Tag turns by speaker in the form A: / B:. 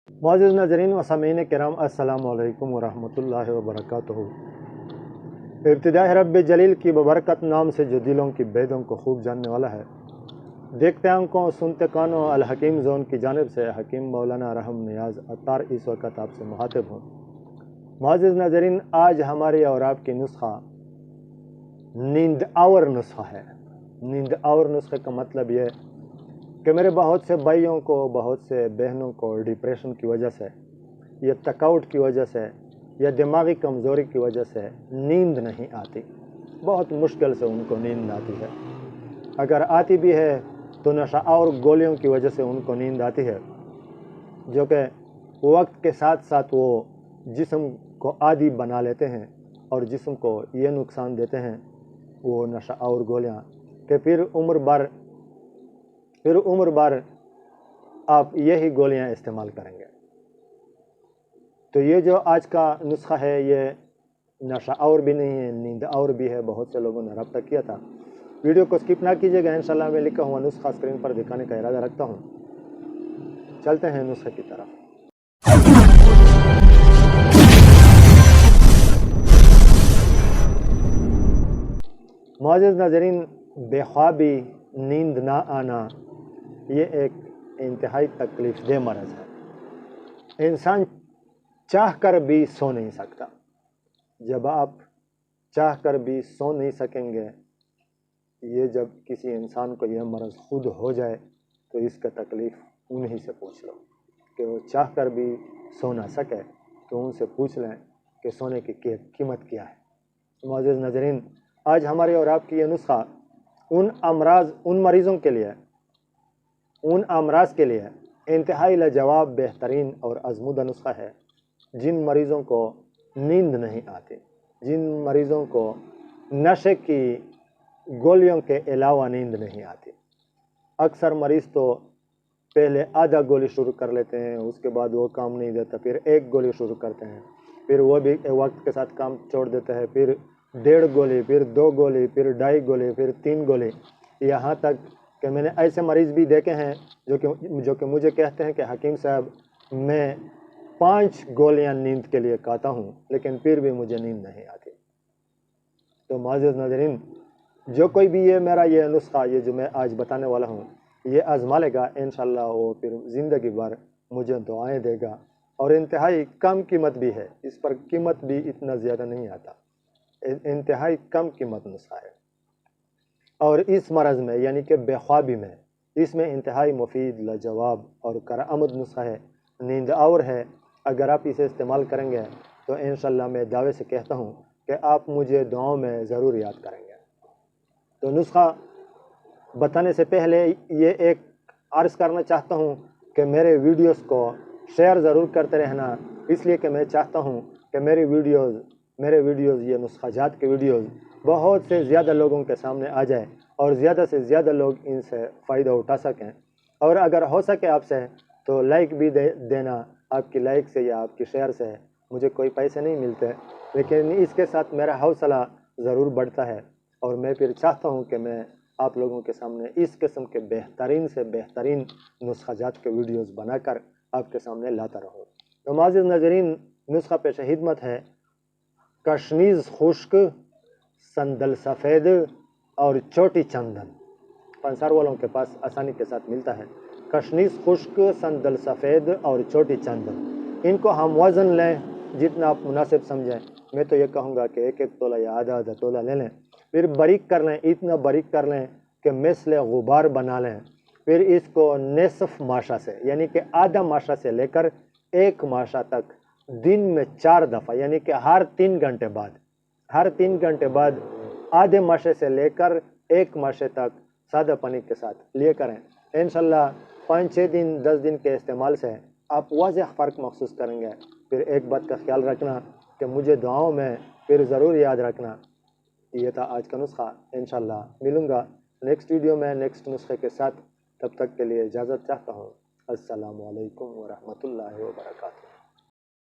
A: मुअज़्ज़िज़ नाज़रीन व सामीन किराम, अस्सलामु अलैकुम व रहमतुल्लाहि व बरकातुहू। इब्तिदाए रब्ब जलील की बबरकत नाम से जो दिलों की बेदों को खूब जानने वाला है, देखते आंखों सुनते कानों, अल हकीम ज़ोन की जानिब से हकीम मौलाना रहम नियाज़ अत्तार इस वक्त आपसे मुखातिब हूँ। मुअज़्ज़िज़ नाज़रीन, आज हमारी और आपकी नुस्खा नींद आवर नुस्खा है। नींद आवर नुस्खे का मतलब ये कि मेरे बहुत से भाइयों को, बहुत से बहनों को डिप्रेशन की वजह से या थकावट की वजह से या दिमागी कमज़ोरी की वजह से नींद नहीं आती। बहुत मुश्किल से उनको नींद आती है। अगर आती भी है तो नशा और गोलियों की वजह से उनको नींद आती है, जो कि वक्त के साथ साथ वो जिस्म को आदी बना लेते हैं और जिस्म को ये नुकसान देते हैं वो नशा और गोलियाँ कि फिर उम्र भर आप यही गोलियां इस्तेमाल करेंगे। तो ये जो आज का नुस्खा है ये नशा और भी नहीं है, नींद और भी है। बहुत से लोगों ने रब्ता किया था। वीडियो को स्किप ना कीजिएगा। इंशाल्लाह मैं लिखा हुआ नुस्खा स्क्रीन पर दिखाने का इरादा रखता हूँ। चलते हैं नुस्खे की तरफ। मुअज़्ज़िज़ नाज़रीन, बेख्वाबी, नींद ना आना ये एक इंतहाई तकलीफ दह मरज़ है। इंसान चाह कर भी सो नहीं सकता। जब आप चाह कर भी सो नहीं सकेंगे, ये जब किसी इंसान को यह मरज़ खुद हो जाए तो इसका तकलीफ़ उन्हीं से पूछ लो कि वो चाह कर भी सो ना सके, तो उनसे पूछ लें कि सोने की कीमत क्या है। मुअज़्ज़िज़ नाज़रीन, आज हमारे और आपकी ये नुस्खा उन मरीज़ों के लिए, उन अमराज के लिए इंतहाई लाजवाब, बेहतरीन और आज़मूदा नुस्खा है जिन मरीज़ों को नींद नहीं आती, जिन मरीज़ों को नशे की गोलियों के अलावा नींद नहीं आती। अक्सर मरीज़ तो पहले आधा गोली शुरू कर लेते हैं, उसके बाद वो काम नहीं देता, फिर एक गोली शुरू करते हैं, फिर वो भी वक्त के साथ काम छोड़ देते हैं, फिर 1.5 गोली, फिर 2 गोली, फिर 2.5 गोली, फिर 3 गोली। यहाँ तक कि मैंने ऐसे मरीज़ भी देखे हैं जो कि मुझे कहते हैं कि हकीम साहब, मैं 5 गोलियां नींद के लिए खाता हूँ लेकिन फिर भी मुझे नींद नहीं आती। तो मुअज़्ज़िज़ नाज़रीन, जो कोई भी ये मेरा ये नुस्खा, ये जो मैं आज बताने वाला हूँ, ये आज़मा लेगा, इंशाल्लाह वो फिर ज़िंदगी भर मुझे दुआएं देगा। और इंतहाई कम कीमत भी है, इस पर कीमत भी इतना ज़्यादा नहीं आता, इंतहाई कम कीमत नुस्खा है। और इस मरज़ में यानी कि बेख्वाबी में, इसमें इंतहाई मुफीद, लाजवाब और करामद नुस्खा है, नींद आवर है। अगर आप इसे इस्तेमाल करेंगे तो इंशाल्लाह मैं दावे से कहता हूँ कि आप मुझे दुआओं में ज़रूर याद करेंगे। तो नुस्खा बताने से पहले ये एक अर्ज़ करना चाहता हूँ कि मेरे वीडियोस को शेयर ज़रूर करते रहना, इसलिए कि मैं चाहता हूँ कि मेरे वीडियोस ये नुस्खाजात के वीडियोस बहुत से ज़्यादा लोगों के सामने आ जाए और ज़्यादा से ज़्यादा लोग इनसे फ़ायदा उठा सकें। और अगर हो सके आपसे तो लाइक भी देना। आपकी लाइक से या आपकी शेयर से मुझे कोई पैसे नहीं मिलते, लेकिन इसके साथ मेरा हौसला ज़रूर बढ़ता है और मैं फिर चाहता हूँ कि मैं आप लोगों के सामने इस किस्म के बेहतरीन से बेहतरीन नुस्खाजात के वीडियोस बनाकर आपके सामने लाता रहूँ। तो मुअज़्ज़िज़ नाज़रीन, नुस्खा पेश खिदमत है कशनीज़ खुश्क, संदल सफ़ेद और चोटी चंदन। पंसार वालों के पास आसानी के साथ मिलता है। कशनीज़ खुश्क, संदल सफ़ेद और चोटी चंदन, इनको हम वज़न लें जितना आप मुनासिब समझें। मैं तो ये कहूँगा कि 1-1 तोला या आधा-आधा तोला ले लें, फिर बारीक कर लें, इतना बारीक कर लें कि मिसल गुबार बना लें। फिर इसको निसफ माशा से यानी कि आधा माशा से लेकर 1 माशा तक दिन में 4 दफ़ा यानी कि हर 3 घंटे बाद आधे माशे से लेकर 1 माशे तक सादा पानी के साथ लिए करें। इंशाल्लाह 5-6 दिन 10 दिन के इस्तेमाल से आप वाज़ेह फ़र्क महसूस करेंगे। फिर एक बात का ख्याल रखना कि मुझे दुआओं में फिर ज़रूर याद रखना। ये था आज का नुस्खा। इंशाल्लाह मिलूँगा नेक्स्ट वीडियो में नेक्स्ट नुस्खे के साथ। तब तक के लिए इजाज़त चाहता हूँ। अस्सलामु अलैकुम व रहमतुल्लाहि व बरकातुहू।